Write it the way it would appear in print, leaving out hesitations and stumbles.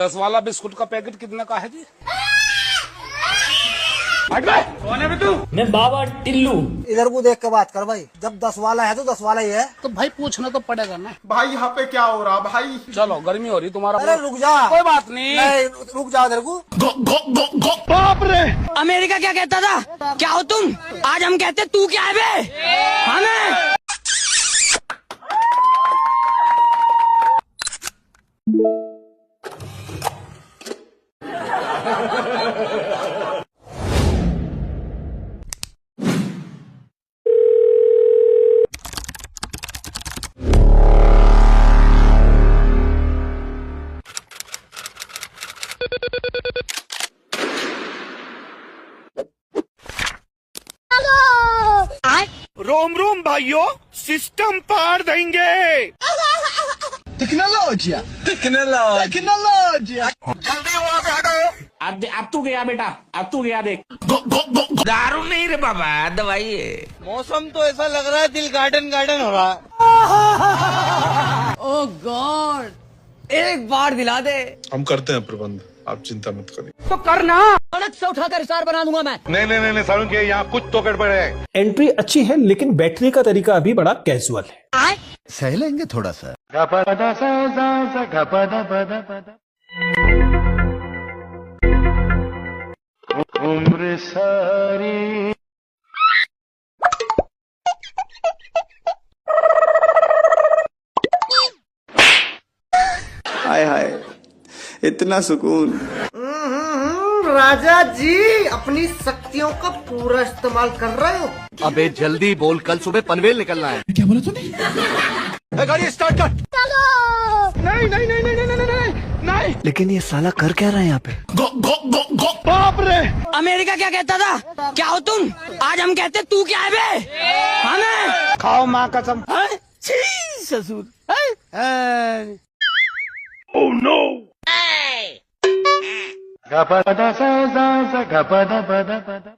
10 वाला बिस्कुट का पैकेट कितने का है जी? कौन है बे तू? मैं बाबा टिल्लू। इधर को देख के बात कर भाई, जब 10 वाला है तो 10 वाला ही है। तो भाई पूछना तो पड़ेगा ना। भाई यहाँ पे क्या हो रहा भाई? चलो गर्मी हो रही तुम्हारा। अरे रुक जा, कोई बात नहीं। रुक जा इधर को। बाप रे! अमेरिका क्या कहता था? क्या हो तुम? आज हम कहते तू क्या है बे? हमें रोम रोम भाइयों, सिस्टम पार देंगे। टेक्नोलॉजी जल्दी वहाँ से हटो। अब तू गया बेटा, अब तू गया देख। दारू नहीं रे बाबा, दवाई है। मौसम तो ऐसा लग रहा है दिल गार्डन गार्डन हो रहा है। ओह गॉड, एक बार दिला दे। हम करते हैं प्रबंध, आप चिंता मत करिए। तो करना, सड़क से उठाकर स्टार बना दूंगा मैं। नहीं सारुण के यहाँ कुछ तो गड़बड़ है। एंट्री अच्छी है लेकिन बैठने का तरीका अभी बड़ा कैजुअल है। सह लेंगे थोड़ा सा। उम्र सारी हाय हाय, इतना सुकून। राजा जी अपनी शक्तियों का पूरा इस्तेमाल कर रहे हो। अबे जल्दी बोल, कल सुबह पनवेल निकलना है। क्या बोला तूने? गाड़ी स्टार्ट कर। नहीं। लेकिन ये साला कर क्या रहा है यहाँ पे? बाप रे! अमेरिका क्या कहता था? क्या हो तुम? आज हम कहते तू क्या है बे? हमें खाओ माँ कसम। ससुर। Oh no! Gapada sa sa gapada pada pada.